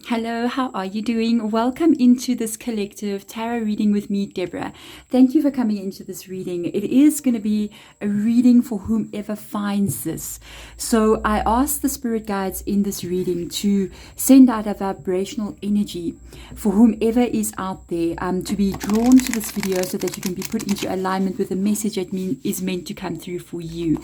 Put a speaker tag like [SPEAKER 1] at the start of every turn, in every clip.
[SPEAKER 1] Hello, how are you doing? Welcome into this collective tarot reading with me, Deborah. Thank you for coming into this reading. It is going to be a reading for whomever finds this. So I asked the spirit guides in this reading to send out a vibrational energy for whomever is out there to be drawn to this video so that you can be put into alignment with the message that is meant to come through for you.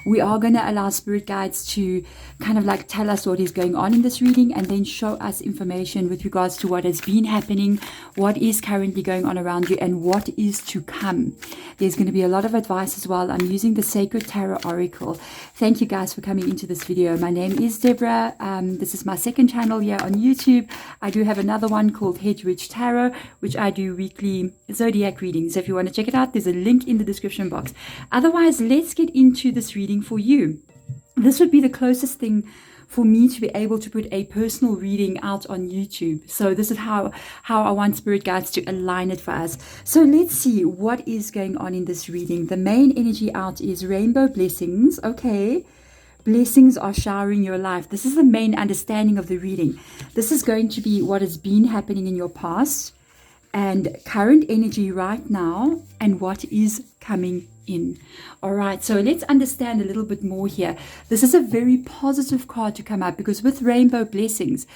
[SPEAKER 1] We are going to allow spirit guides to kind of like tell us what is going on in this reading and then show us information with regards to what has been happening, what is currently going on around you, and what is to come. There's going to be a lot of advice as well. I'm using the Sacred Tarot Oracle. Thank you guys for coming into this video. My name is Deborah. This is my second channel here on YouTube. I do have another one called Hedge Tarot, which I do weekly zodiac readings. So if you want to check it out, there's a link in the description box. Otherwise, let's get into this reading for you. This would be the closest thing for me to be able to put a personal reading out on YouTube. So this is how I want spirit guides to align it for us. So let's see what is going on in this reading. The main energy out is rainbow blessings. Okay. Blessings are showering your life. This is the main understanding of the reading. This is going to be what has been happening in your past and current energy right now and what is coming in. All right, so let's understand a little bit more here. This is a very positive card to come up because with rainbow blessings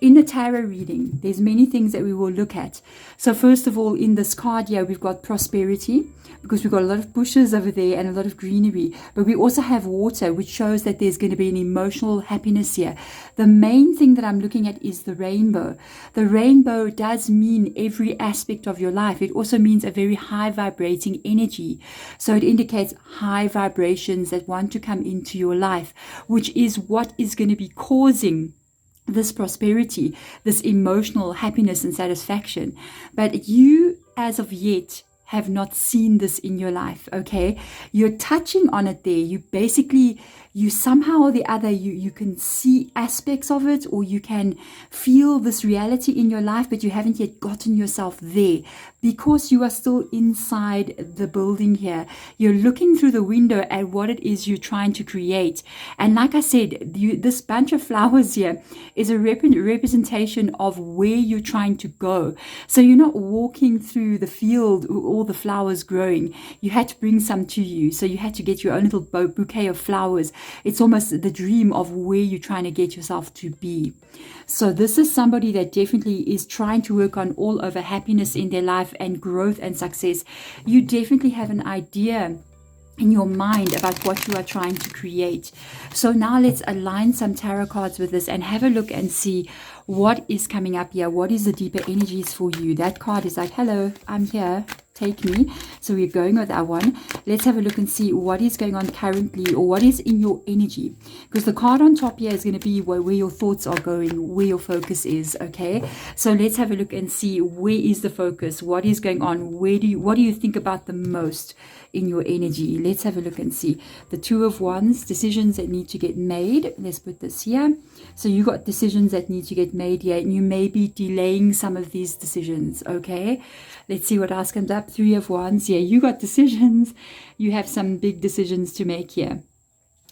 [SPEAKER 1] in a tarot reading, there's many things that we will look at. So first of all, in this card here, we've got prosperity because we've got a lot of bushes over there and a lot of greenery, but we also have water, which shows that there's going to be an emotional happiness here. The main thing that I'm looking at is the rainbow. The rainbow does mean every aspect of your life. It also means a very high vibrating energy. So it indicates high vibrations that want to come into your life, which is what is going to be causing this prosperity, this emotional happiness and satisfaction. But you, as of yet, have not seen this in your life, okay? You're touching on it there. You somehow or the other, you can see aspects of it, or you can feel this reality in your life, but you haven't yet gotten yourself there because you are still inside the building here. You're looking through the window at what it is you're trying to create. And like I said, this bunch of flowers here is a representation of where you're trying to go. So you're not walking through the field with all the flowers growing. You had to bring some to you. So you had to get your own little bouquet of flowers. It's almost the dream of where you're trying to get yourself to be. So this is somebody that definitely is trying to work on all over happiness in their life and growth and success. You definitely have an idea in your mind about what you are trying to create. So now let's align some tarot cards with this and have a look and see what is coming up here. What is the deeper energies for you? That card is like, hello, I'm here, take me. So we're going with that one. Let's have a look and see what is going on currently, or what is in your energy, because the card on top here is going to be where your thoughts are going, where your focus is. Okay, so let's have a look and see where is the focus, what is going on, what do you think about the most in your energy. Let's have a look and see. The Two of Wands, decisions that need to get made. Let's put this here. So you got decisions that need to get made here, and you may be delaying some of these decisions. Okay, let's see what else comes up. Three of Wands. Yeah, you got decisions. You have some big decisions to make here.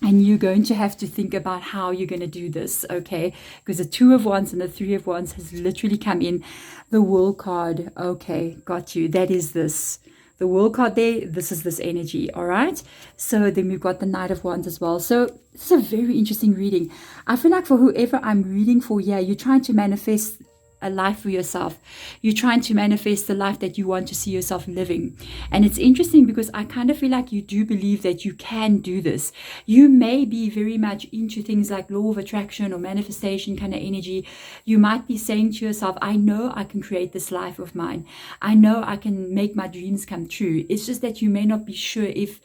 [SPEAKER 1] And you're going to have to think about how you're going to do this, okay? Because the Two of Wands and the Three of Wands has literally come in. The World card. Okay, got you. That is this. The World card there, this is this energy, all right? So then we've got the Knight of Wands as well. So this is a very interesting reading. I feel like for whoever I'm reading for here, you're trying to manifest a life for yourself. You're trying to manifest the life that you want to see yourself living. And it's interesting because I kind of feel like you do believe that you can do this. You may be very much into things like law of attraction or manifestation kind of energy. You might be saying to yourself, I know I can create this life of mine. I know I can make my dreams come true. It's just that you may not be sure if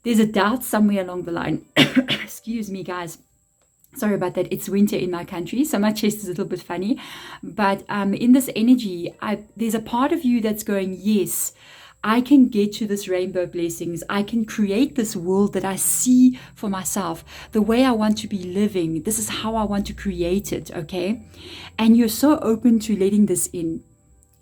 [SPEAKER 1] there's a doubt somewhere along the line. Excuse me, guys. Sorry about that. It's winter in my country, so my chest is a little bit funny. But in this energy, there's a part of you that's going, yes, I can get to this rainbow blessings. I can create this world that I see for myself, the way I want to be living. This is how I want to create it, okay? And you're so open to letting this in.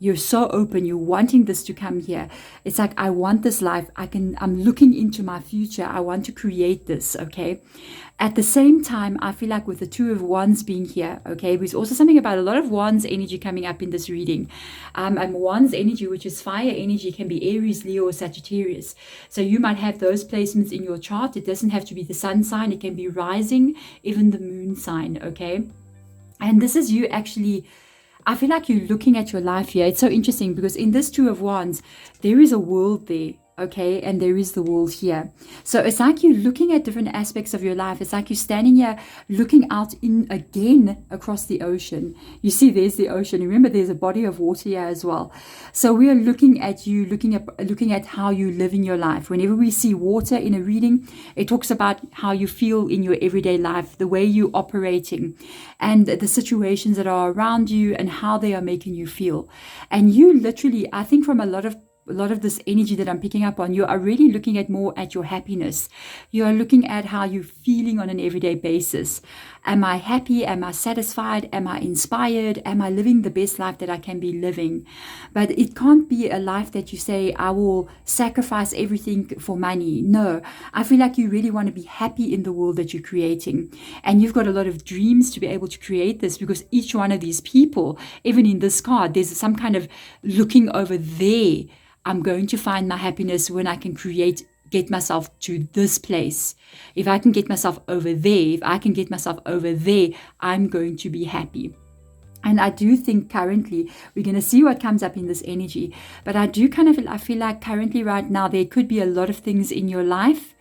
[SPEAKER 1] You're so open. You're wanting this to come here. It's like, I want this life. I'm looking into my future. I want to create this. Okay. At the same time, I feel like with the Two of Wands being here, okay, there's also something about a lot of Wands energy coming up in this reading. And Wands energy, which is fire energy, can be Aries, Leo, or Sagittarius. So you might have those placements in your chart. It doesn't have to be the sun sign. It can be rising, even the moon sign, okay? And this is you actually, I feel like you're looking at your life here. It's so interesting because in this Two of Wands, there is a world there. Okay, and there is the world here. So it's like you're looking at different aspects of your life. It's like you're standing here looking out in again across the ocean. You see, there's the ocean. Remember, there's a body of water here as well. So we are looking at you, looking at how you live in your life. Whenever we see water in a reading, it talks about how you feel in your everyday life, the way you're operating, and the situations that are around you and how they are making you feel. And you literally, I think from a lot of this energy that I'm picking up on, you are really looking at more at your happiness. You are looking at how you're feeling on an everyday basis. Am I happy? Am I satisfied? Am I inspired? Am I living the best life that I can be living? But it can't be a life that you say, I will sacrifice everything for money. No, I feel like you really want to be happy in the world that you're creating. And you've got a lot of dreams to be able to create this, because each one of these people, even in this card, there's some kind of looking over there. I'm going to find my happiness when I can get myself to this place. If I can get myself over there, if I can get myself over there, I'm going to be happy. And I do think currently, we're going to see what comes up in this energy. But I feel like currently right now, there could be a lot of things in your life.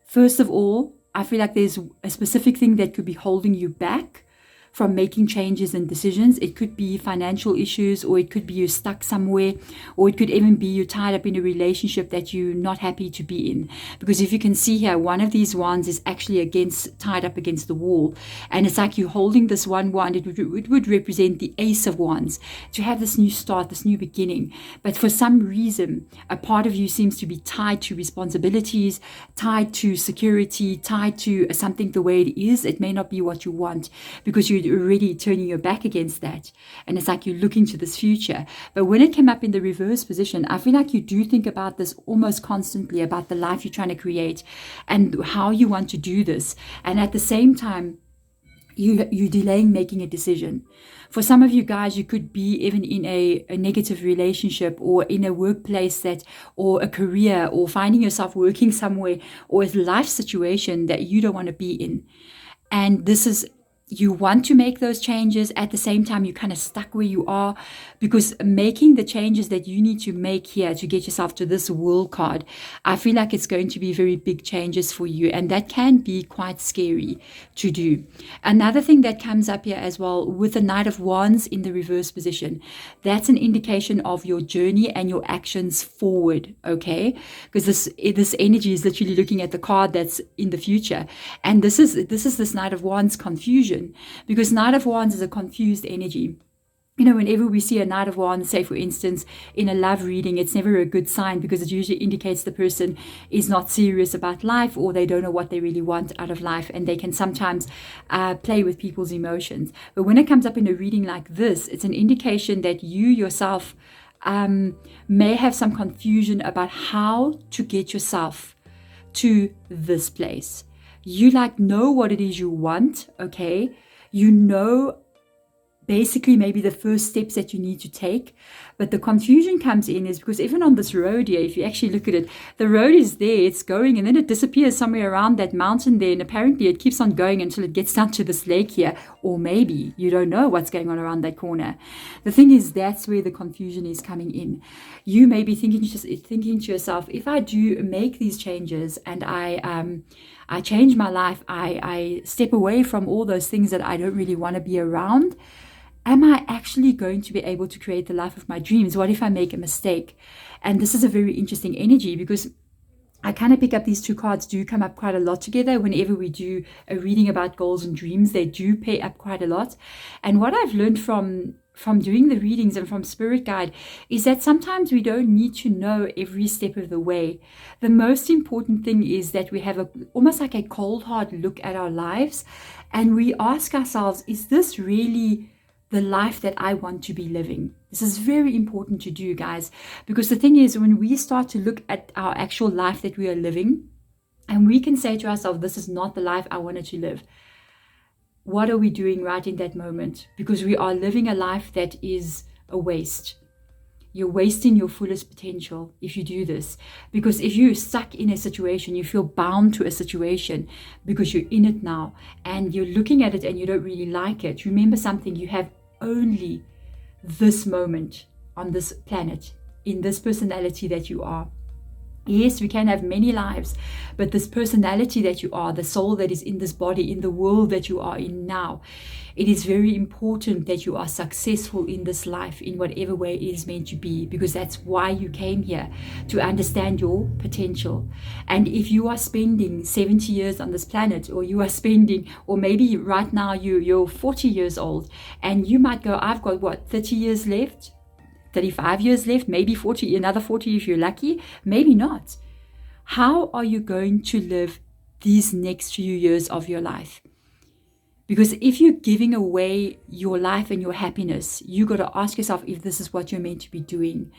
[SPEAKER 1] First of all, I feel like there's a specific thing that could be holding you back from making changes and decisions. It could be financial issues, or it could be you're stuck somewhere, or it could even be you're tied up in a relationship that you're not happy to be in. Because if you can see here, one of these wands is actually tied up against the wall. And it's like you're holding this one wand. It would represent the Ace of Wands, to have this new start, this new beginning. But for some reason, a part of you seems to be tied to responsibilities, tied to security, tied to something the way it is. It may not be what you want, because you're already turning your back against that. And it's like you're looking to this future. But when it came up in the reverse position, I feel like you do think about this almost constantly, about the life you're trying to create and how you want to do this. And at the same time, you're delaying making a decision. For some of you guys, you could be even in a negative relationship, or in a workplace or a career, or finding yourself working somewhere, or a life situation that you don't want to be in. And this is, you want to make those changes. At the same time, you're kind of stuck where you are, because making the changes that you need to make here to get yourself to this world card, I feel like it's going to be very big changes for you, and that can be quite scary to do. Another thing that comes up here as well, with the Knight of Wands in the reverse position, that's an indication of your journey and your actions forward, okay? Because this energy is literally looking at the card that's in the future, and this is this Knight of Wands confusion, because Knight of Wands is a confused energy. You know, whenever we see a Knight of Wands, say for instance, in a love reading, it's never a good sign, because it usually indicates the person is not serious about life, or they don't know what they really want out of life, and they can sometimes play with people's emotions. But when it comes up in a reading like this, it's an indication that you yourself may have some confusion about how to get yourself to this place. You know what it is you want, okay? You know basically maybe the first steps that you need to take. But the confusion comes in is because even on this road here, if you actually look at it, the road is there, it's going, and then it disappears somewhere around that mountain there, and apparently it keeps on going until it gets down to this lake here, or maybe you don't know what's going on around that corner. The thing is, that's where the confusion is coming in. You may be thinking to yourself, if I do make these changes and I change my life, I step away from all those things that I don't really want to be around, am I actually going to be able to create the life of my dreams? What if I make a mistake? And this is a very interesting energy, because I kind of pick up these two cards do come up quite a lot together. Whenever we do a reading about goals and dreams, they do pair up quite a lot. And what I've learned from doing the readings and from Spirit Guide is that sometimes we don't need to know every step of the way. The most important thing is that we have almost like a cold hard look at our lives, and we ask ourselves, is this really the life that I want to be living? This is very important to do, guys, because the thing is, when we start to look at our actual life that we are living, and we can say to ourselves, this is not the life I wanted to live. What are we doing right in that moment? Because we are living a life that is a waste. You're wasting your fullest potential if you do this. Because if you're stuck in a situation, you feel bound to a situation because you're in it now and you're looking at it and you don't really like it. Remember something, you have only this moment on this planet, in this personality that you are. Yes, we can have many lives, but this personality that you are, the soul that is in this body, in the world that you are in now, it is very important that you are successful in this life in whatever way it is meant to be, because that's why you came here, to understand your potential. And if you are spending 70 years on this planet, or you are spending, or maybe right now you're 40 years old, and you might go, I've got what, 30 years left? 35 years left, maybe 40, another 40 if you're lucky, maybe not. How are you going to live these next few years of your life? Because if you're giving away your life and your happiness, you got to ask yourself if this is what you're meant to be doing.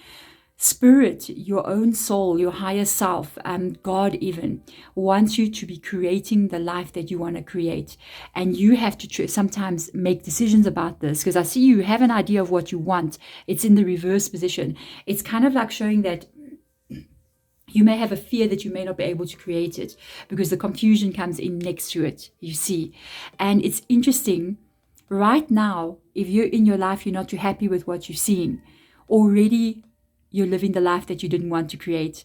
[SPEAKER 1] Spirit, your own soul, your higher self, God even, wants you to be creating the life that you want to create. And you have to sometimes make decisions about this, because I see you have an idea of what you want. It's in the reverse position. It's kind of like showing that you may have a fear that you may not be able to create it, because the confusion comes in next to it, you see. And it's interesting, right now, if you're in your life, you're not too happy with what you're seeing, already you're living the life that you didn't want to create.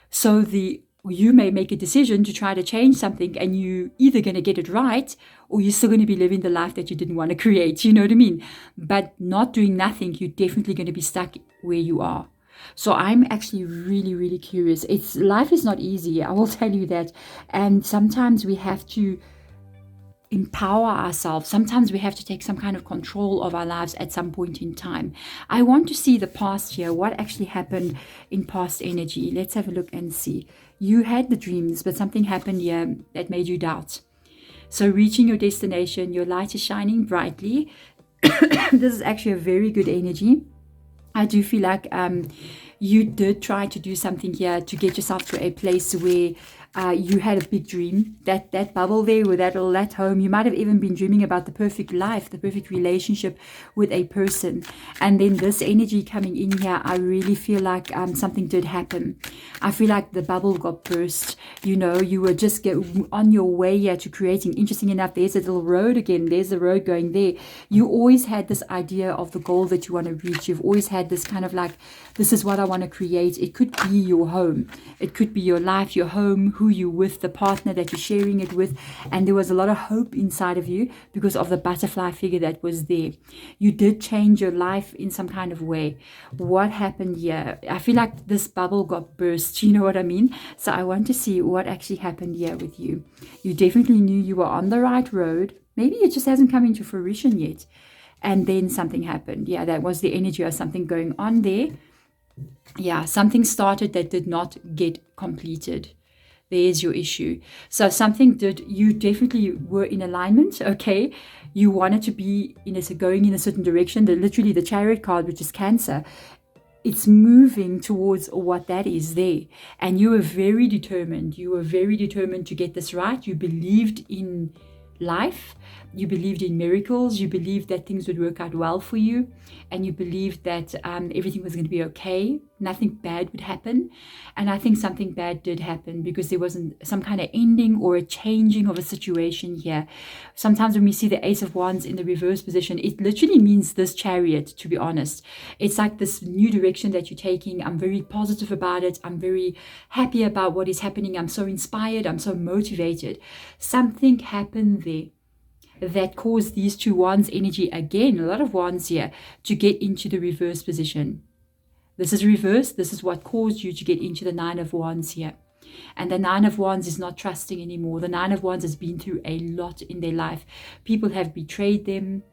[SPEAKER 1] So you may make a decision to try to change something, and you either going to get it right, or you're still going to be living the life that you didn't want to create. You know what I mean? But not doing nothing, you're definitely going to be stuck where you are. So I'm actually really, really curious. Life is not easy, I will tell you that. And sometimes we have to empower ourselves. Sometimes we have to take some kind of control of our lives at some point in time. I want to see the past here, what actually happened in past energy. Let's have a look and see. You had the dreams, but something happened here that made you doubt. So reaching your destination, your light is shining brightly. This is actually a very good energy. I do feel like you did try to do something here to get yourself to a place where you had a big dream, that bubble there with that home. You might have even been dreaming about the perfect life, the perfect relationship with a person. And then this energy coming in here, I really feel like something did happen. I feel like the bubble got burst. You know, you were just on your way here to creating. Interesting enough, there's a little road again. There's the road going there. You always had this idea of the goal that you want to reach. You've always had this kind of like, this is what I want to create. It could be your home. It could be your life, your home, who you're with, the partner that you're sharing it with. And there was a lot of hope inside of you because of the butterfly figure that was there. You did change your life in some kind of way. What happened here? I feel like this bubble got burst. You know what I mean? So I want to see what actually happened here with you. You definitely knew you were on the right road. Maybe it just hasn't come into fruition yet. And then something happened. Yeah, that was the energy of something going on there. Yeah, something started that did not get completed. There's your issue. So you definitely were in alignment, okay? You wanted to be going in a certain direction. Literally the Chariot card, which is Cancer, it's moving towards what that is there. And you were very determined. You were very determined to get this right. You believed in life. You believed in miracles. You believed that things would work out well for you. And you believed that everything was going to be okay. Nothing bad would happen. And I think something bad did happen because there wasn't some kind of ending or a changing of a situation here. Sometimes when we see the Ace of Wands in the reverse position, it literally means this Chariot, to be honest. It's like this new direction that you're taking. I'm very positive about it. I'm very happy about what is happening. I'm so inspired. I'm so motivated. Something happened there that caused these two wands energy, again, a lot of wands here, to get into the reverse position. This is reverse. This is what caused you to get into the Nine of Wands here. And the Nine of Wands is not trusting anymore. The Nine of Wands has been through a lot in their life. People have betrayed them.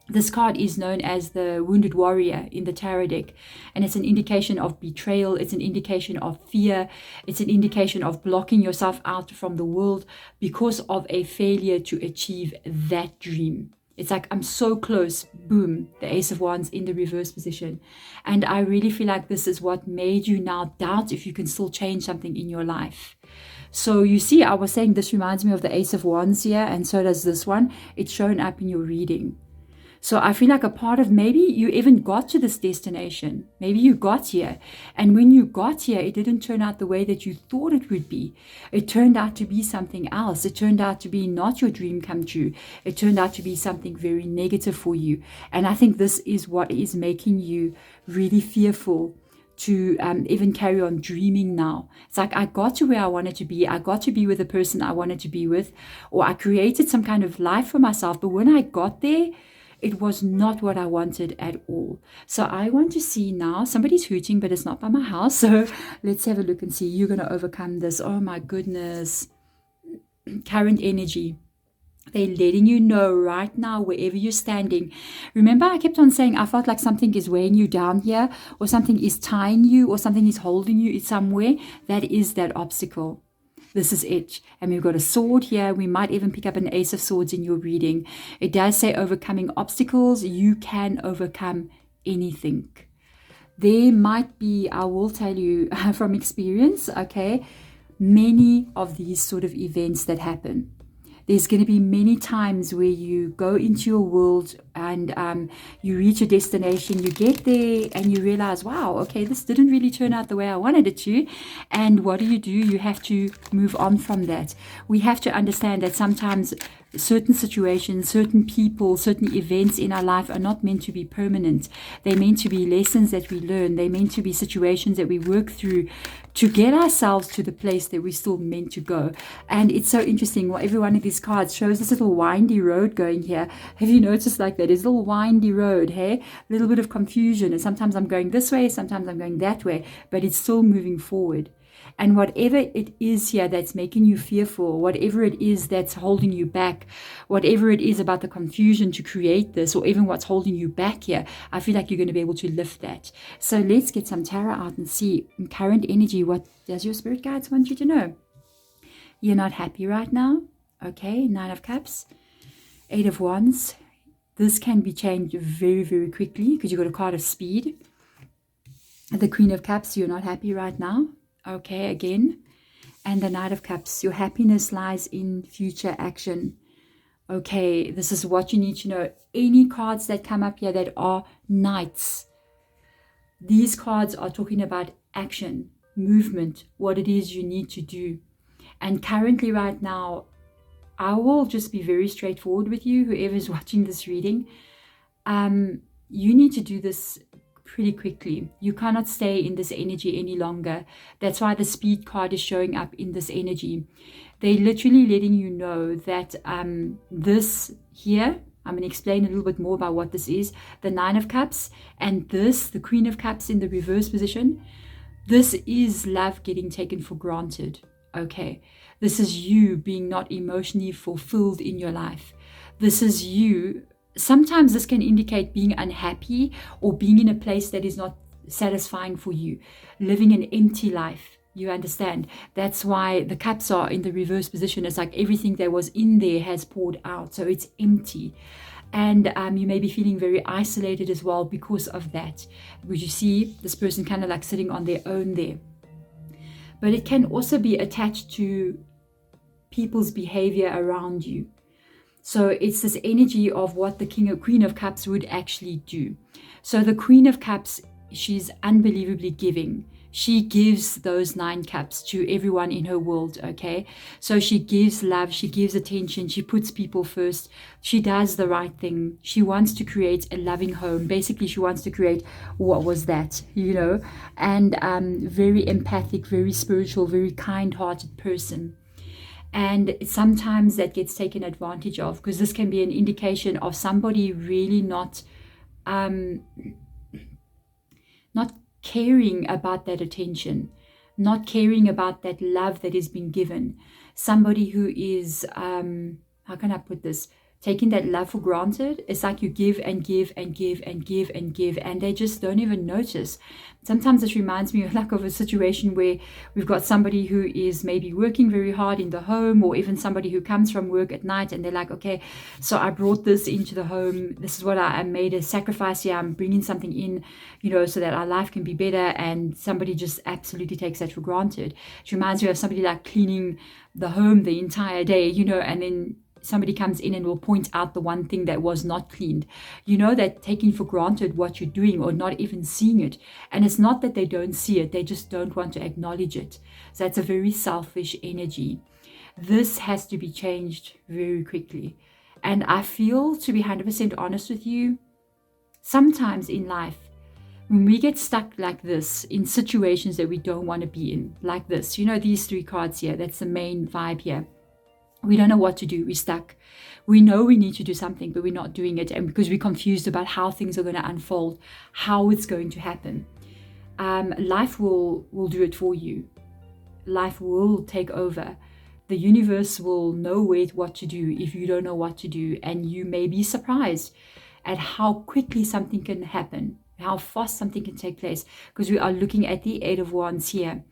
[SPEAKER 1] This card is known as the Wounded Warrior in the Tarot deck, and it's an indication of betrayal. It's an indication of fear. It's an indication of blocking yourself out from the world because of a failure to achieve that dream. It's like I'm so close. Boom, the Ace of Wands in the reverse position. And I really feel like this is what made you now doubt if you can still change something in your life. So you see, I was saying this reminds me of the Ace of Wands here, and so does this one. It's shown up in your reading. So I feel like a part of, maybe you even got to this destination. Maybe you got here. And when you got here, it didn't turn out the way that you thought it would be. It turned out to be something else. It turned out to be not your dream come true. It turned out to be something very negative for you. And I think this is what is making you really fearful to even carry on dreaming now. It's like, I got to where I wanted to be. I got to be with the person I wanted to be with, or I created some kind of life for myself. But when I got there, it was not what I wanted at all. So I want to see now, somebody's hooting, but it's not by my house. So let's have a look and see. You're going to overcome this. Oh my goodness. Current energy. They're letting you know right now, wherever you're standing. Remember, I kept on saying, I felt like something is weighing you down here, or something is tying you, or something is holding you somewhere. That is that obstacle. This is it. And we've got a sword here. We might even pick up an Ace of Swords in your reading. It does say overcoming obstacles. You can overcome anything. There might be, I will tell you from experience, okay, many of these sort of events that happen. There's going to be many times where you go into your world and you reach a destination, you get there and you realize, wow, okay, this didn't really turn out the way I wanted it to. And what do? You have to move on from that. We have to understand that sometimes certain situations, certain people, certain events in our life are not meant to be permanent. They're meant to be lessons that we learn. They're meant to be situations that we work through to get ourselves to the place that we're still meant to go. And it's so interesting. Well, every one of these cards shows this little windy road going here. Have you noticed like that? It's a little windy road, hey? A little bit of confusion. And sometimes I'm going this way, sometimes I'm going that way, but it's still moving forward. And whatever it is here that's making you fearful, whatever it is that's holding you back, whatever it is about the confusion to create this, or even what's holding you back here, I feel like you're going to be able to lift that. So let's get some tarot out and see in current energy, what does your spirit guides want you to know? You're not happy right now. Okay, 9 of Cups, 8 of Wands. This can be changed very, very quickly because you've got a card of speed. The Queen of Cups, you're not happy right now. Okay, again. And the Knight of Cups, your happiness lies in future action. Okay, this is what you need to know. Any cards that come up here that are knights, these cards are talking about action, movement, what it is you need to do. And currently right now, I will just be very straightforward with you, whoever's watching this reading. You need to do this pretty quickly. You cannot stay in this energy any longer. That's why the speed card is showing up in this energy. They're literally letting you know that this here, I'm going to explain a little bit more about what this is. The 9 of Cups and this, the Queen of Cups in the reverse position. This is love getting taken for granted. Okay. This is you being not emotionally fulfilled in your life. This is you. Sometimes this can indicate being unhappy or being in a place that is not satisfying for you, living an empty life. You understand? That's why the cups are in the reverse position. It's like everything that was in there has poured out. So it's empty. And you may be feeling very isolated as well because of that. Would you see this person kind of like sitting on their own there? But it can also be attached to people's behavior around you. So it's this energy of what the Queen of Cups would actually do. So the Queen of Cups, she's unbelievably giving. She gives those 9 cups to everyone in her world, okay? So she gives love, she gives attention, she puts people first. She does the right thing. She wants to create a loving home. Basically, she wants to create, what was that, you know? And very empathic, very spiritual, very kind-hearted person. And sometimes that gets taken advantage of because this can be an indication of somebody really not caring about that attention, not caring about that love that is being given. Somebody who is, how can I put this, taking that love for granted. It's like you give and give and give and give and give, and they just don't even notice. Sometimes this reminds me of a situation where we've got somebody who is maybe working very hard in the home, or even somebody who comes from work at night and they're like, okay, so I brought this into the home. This is what I made a sacrifice here. I'm bringing something in, so that our life can be better. And somebody just absolutely takes that for granted. It reminds me of somebody like cleaning the home the entire day, and then somebody comes in and will point out the one thing that was not cleaned. That taking for granted what you're doing, or not even seeing it. And it's not that they don't see it, they just don't want to acknowledge it. So that's a very selfish energy. This has to be changed very quickly. And I feel, to be 100% honest with you, sometimes in life, when we get stuck like this in situations that we don't want to be in, like this, these 3 cards here, that's the main vibe here. We don't know what to do. We're stuck. We know we need to do something, but we're not doing it. And because we're confused about how things are going to unfold, how it's going to happen. Life will do it for you. Life will take over. The universe will know what to do if you don't know what to do. And you may be surprised at how quickly something can happen, how fast something can take place, because we are looking at the 8 of Wands here.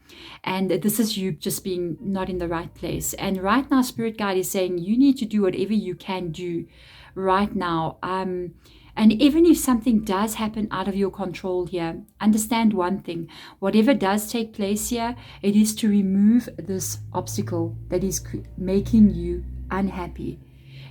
[SPEAKER 1] And this is you just being not in the right place. And right now, Spirit Guide is saying you need to do whatever you can do right now. And even if something does happen out of your control here, understand one thing. Whatever does take place here, it is to remove this obstacle that is making you unhappy.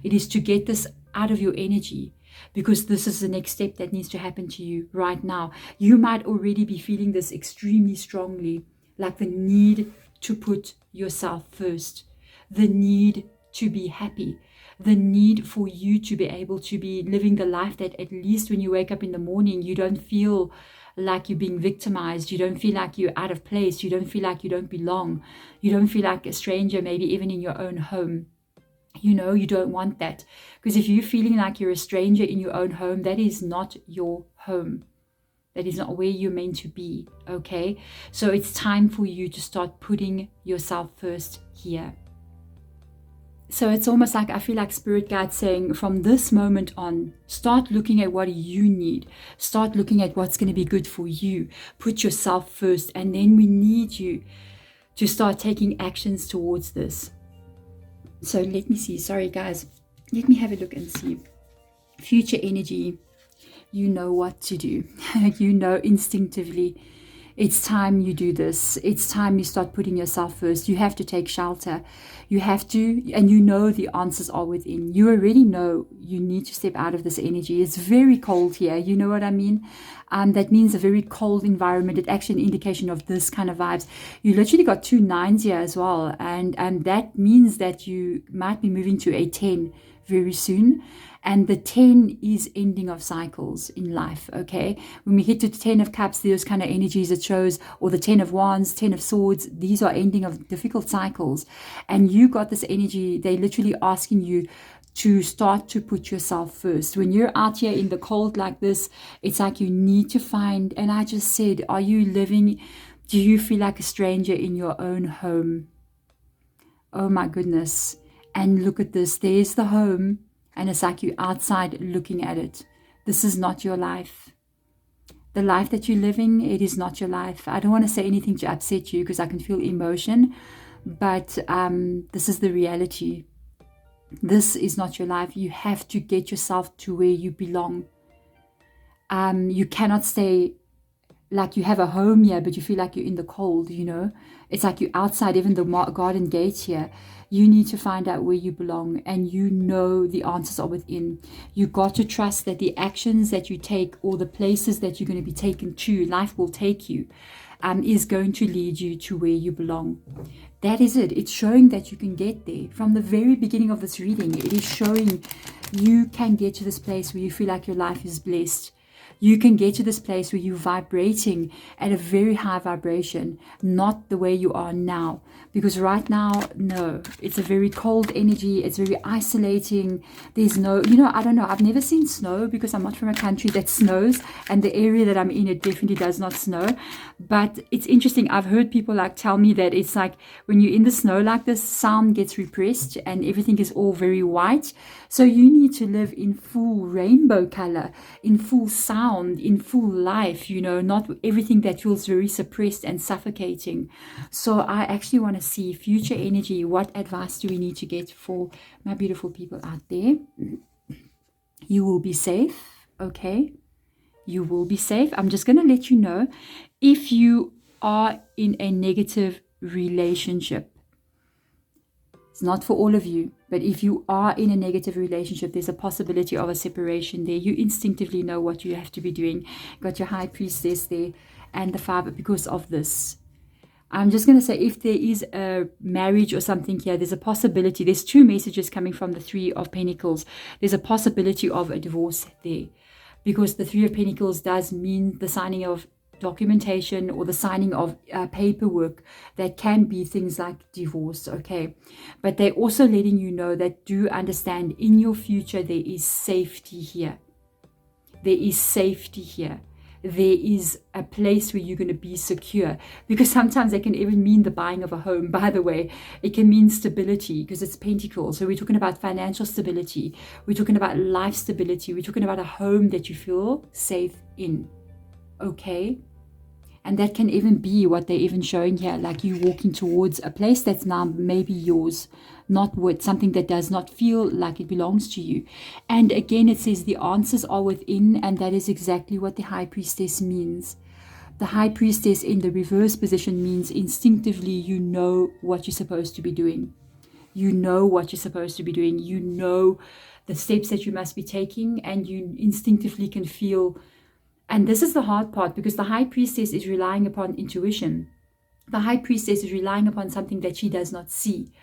[SPEAKER 1] It is to get this out of your energy, because this is the next step that needs to happen to you right now. You might already be feeling this extremely strongly, like the need to put yourself first, the need to be happy, the need for you to be able to be living the life that at least when you wake up in the morning, you don't feel like you're being victimized. You don't feel like you're out of place. You don't feel like you don't belong. You don't feel like a stranger, maybe even in your own home. You don't want that, because if you're feeling like you're a stranger in your own home, that is not your home. That is not where you're meant to be, okay? So it's time for you to start putting yourself first here. So it's almost like I feel like Spirit Guide saying from this moment on, start looking at what you need. Start looking at what's going to be good for you. Put yourself first, and then we need you to start taking actions towards this. So let me see. Sorry, guys. Let me have a look and see. Future energy. You know what to do. You know instinctively. It's time you do this. It's time you start putting yourself first. You have to take shelter. You have to, and the answers are within. You already know you need to step out of this energy. It's very cold here. You know what I mean? That means a very cold environment. It's actually an indication of this kind of vibes. You literally got 2 9s here as well. And that means that you might be moving to a 10 very soon. And the 10 is ending of cycles in life, okay? When we hit to the 10 of Cups, those kind of energies it shows, or the 10 of Wands, 10 of Swords, these are ending of difficult cycles. And you got this energy, they literally asking you to start to put yourself first. When you're out here in the cold like this, it's like you need to find, and I just said, do you feel like a stranger in your own home? Oh my goodness. And look at this, there's the home. And it's like you're outside looking at it. This is not your life. The life that you're living, it is not your life. I don't want to say anything to upset you because I can feel emotion. But this is the reality. This is not your life. You have to get yourself to where you belong. You cannot stay like you have a home here, but you feel like you're in the cold, It's like you're outside, even the garden gate here. You need to find out where you belong, and the answers are within. You got to trust that the actions that you take, or the places that you're going to be taken to, life will take you, is going to lead you to where you belong. That is it. It's showing that you can get there. From the very beginning of this reading, it is showing you can get to this place where you feel like your life is blessed. You can get to this place where you're vibrating at a very high vibration, not the way you are now. Because right now, no, it's a very cold energy. It's very isolating. There's no, I don't know. I've never seen snow because I'm not from a country that snows. And the area that I'm in, it definitely does not snow. But it's interesting. I've heard people like tell me that it's like when you're in the snow like this, sound gets repressed and everything is all very white. So you need to live in full rainbow color, in full sound, in full life, not everything that feels very suppressed and suffocating. So I actually want to see future energy. What advice do we need to get for my beautiful people out there? You will be safe, okay? You will be safe. I'm just going to let you know if you are in a negative relationship. It's not for all of you, but if you are in a negative relationship, there's a possibility of a separation there. You instinctively know what you have to be doing. Got your high priestess there and the 5 because of this. I'm just going to say if there is a marriage or something here, there's a possibility. There's 2 messages coming from the 3 of Pentacles. There's a possibility of a divorce there because the 3 of Pentacles does mean the signing of documentation or the signing of paperwork that can be things like divorce, okay? But they're also letting you know that do understand in your future there is safety here. There is safety here. There is a place where you're going to be secure, because sometimes it can even mean the buying of a home. By the way, it can mean stability because it's Pentacles. So we're talking about financial stability. We're talking about life stability. We're talking about a home that you feel safe in, okay? And that can even be what they're even showing here, like you walking towards a place that's now maybe yours, not with something that does not feel like it belongs to you. And again, it says the answers are within, and that is exactly what the High Priestess means. The High Priestess in the reverse position means instinctively you know what you're supposed to be doing. You know what you're supposed to be doing. You know the steps that you must be taking, and you instinctively can feel. And this is the hard part, because the High Priestess is relying upon intuition. The High Priestess is relying upon something that she does not see.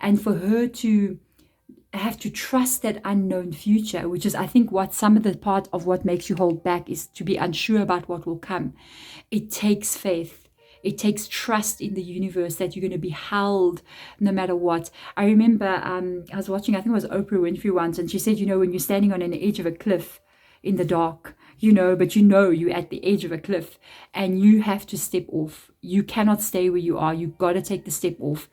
[SPEAKER 1] And for her to have to trust that unknown future, which is, I think, what some of the part of what makes you hold back is to be unsure about what will come. It takes faith. It takes trust in the universe that you're going to be held no matter what. I remember I was watching, I think it was Oprah Winfrey once, and she said, when you're standing on an edge of a cliff in the dark, but you're at the edge of a cliff and you have to step off. You cannot stay where you are. You've got to take the step off.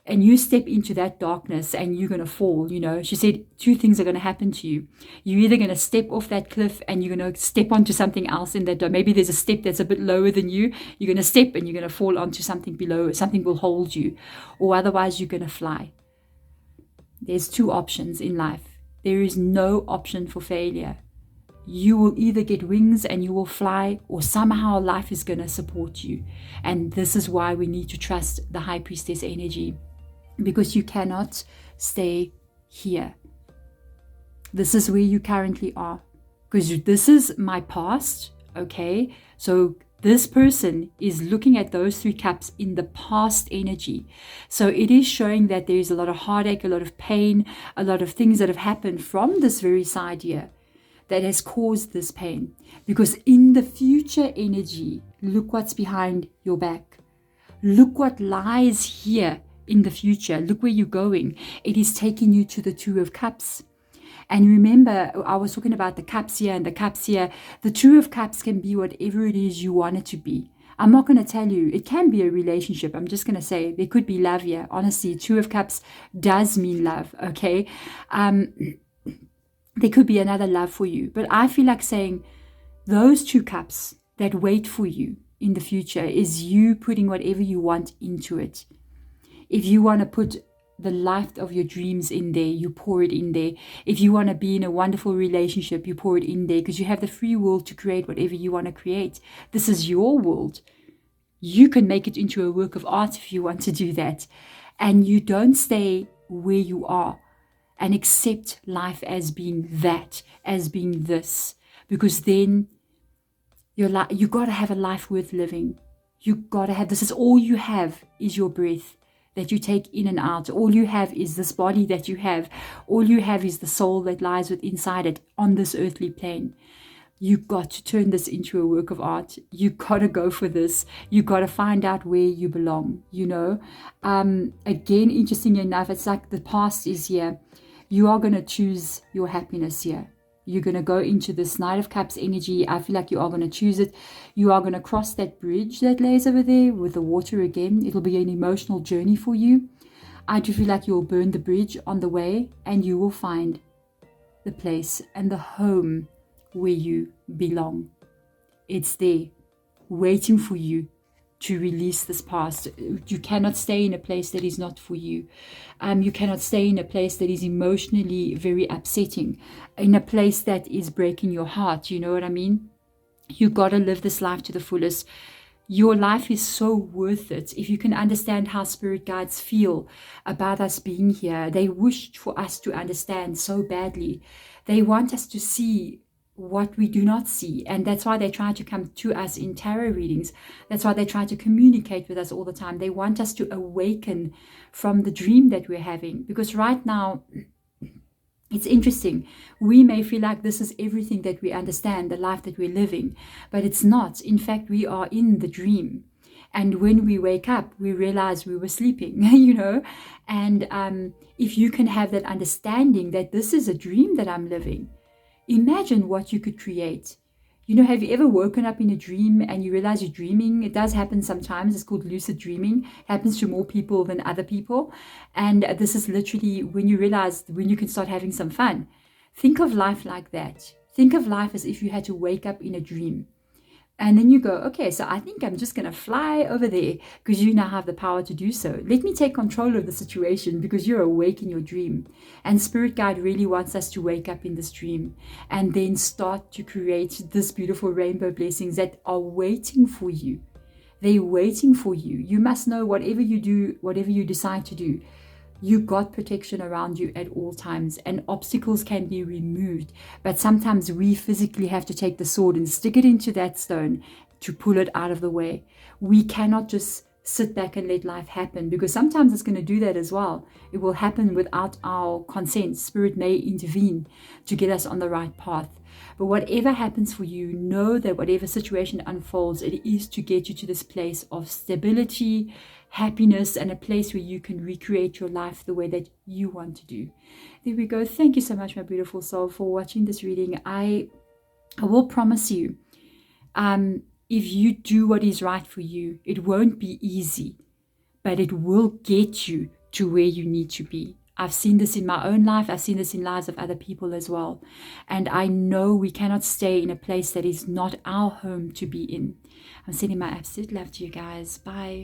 [SPEAKER 1] And you step into that darkness and you're going to fall, She said 2 things are going to happen to you. You're either going to step off that cliff and you're going to step onto something else in that door. Maybe there's a step that's a bit lower than you. You're going to step and you're going to fall onto something below. Something will hold you. Or otherwise you're going to fly. There's 2 options in life. There is no option for failure. You will either get wings and you will fly, or somehow life is going to support you. And this is why we need to trust the High Priestess energy, because you cannot stay here. This is where you currently are, because this is my past, okay? So this person is looking at those 3 cups in the past energy. So it is showing that there is a lot of heartache, a lot of pain, a lot of things that have happened from this very side here that has caused this pain. Because in the future energy, look what's behind your back. Look what lies here in the future. Look where you're going. It is taking you to the 2 of Cups. And remember, I was talking about the cups here and the cups here. The 2 of Cups can be whatever it is you want it to be. I'm not going to tell you. It can be a relationship. I'm just going to say there could be love here. Honestly, 2 of Cups does mean love, okay? There could be another love for you. But I feel like saying those 2 cups that wait for you in the future is you putting whatever you want into it. If you want to put the life of your dreams in there, you pour it in there. If you want to be in a wonderful relationship, you pour it in there, because you have the free will to create whatever you want to create. This is your world. You can make it into a work of art if you want to do that. And you don't stay where you are and accept life as being that, as being this. Because then you got to have a life worth living. You got to have, this is all you have is your breath that you take in and out. All you have is this body that you have. All you have is the soul that lies inside it on this earthly plane. You got to turn this into a work of art. You got to go for this. You got to find out where you belong, you know. Again, interesting enough, it's like the past is here. You are going to choose your happiness here. You're going to go into this Knight of Cups energy. I feel like you are going to choose it. You are going to cross that bridge that lays over there with the water again. It'll be an emotional journey for you. I do feel like you'll burn the bridge on the way, and you will find the place and the home where you belong. It's there, waiting for you to release this past. You cannot stay in a place that is not for you. You cannot stay in a place that is emotionally very upsetting, in a place that is breaking your heart. You know what I mean? You got to live this life to the fullest. Your life is so worth it. If you can understand how spirit guides feel about us being here, they wish for us to understand so badly. They want us to see what we do not see, and that's why they try to come to us in tarot readings. That's why they try to communicate with us all the time. They want us to awaken from the dream that we're having, because right now it's interesting. We may feel like this is everything that we understand, the life that we're living, but it's not. In fact, we are in the dream. And when we wake up, we realize we were sleeping, you know. And if you can have that understanding that this is a dream that I'm living, imagine what you could create. You know, have you ever woken up in a dream and you realize you're dreaming? It does happen sometimes. It's called lucid dreaming. It happens to more people than other people. And this is literally when you realize, when you can start having some fun. Think of life like that. Think of life as if you had to wake up in a dream. And then you go, okay, so I think I'm just going to fly over there, because you now have the power to do so. Let me take control of the situation, because you're awake in your dream. And Spirit Guide really wants us to wake up in this dream and then start to create this beautiful rainbow blessings that are waiting for you. They're waiting for you. You must know, whatever you do, whatever you decide to do, you got protection around you at all times, and obstacles can be removed. But sometimes we physically have to take the sword and stick it into that stone to pull it out of the way. We cannot just sit back and let life happen, because sometimes it's going to do that as well. It will happen without our consent. Spirit may intervene to get us on the right path. But whatever happens for you, know that whatever situation unfolds, it is to get you to this place of stability, happiness, and a place where you can recreate your life the way that you want to do. There we go. Thank you so much, my beautiful soul, for watching this reading. I will promise you, if you do what is right for you, it won't be easy, but it will get you to where you need to be. I've seen this in my own life. I've seen this in lives of other people as well. And I know we cannot stay in a place that is not our home to be in. I'm sending my absolute love to you guys. Bye.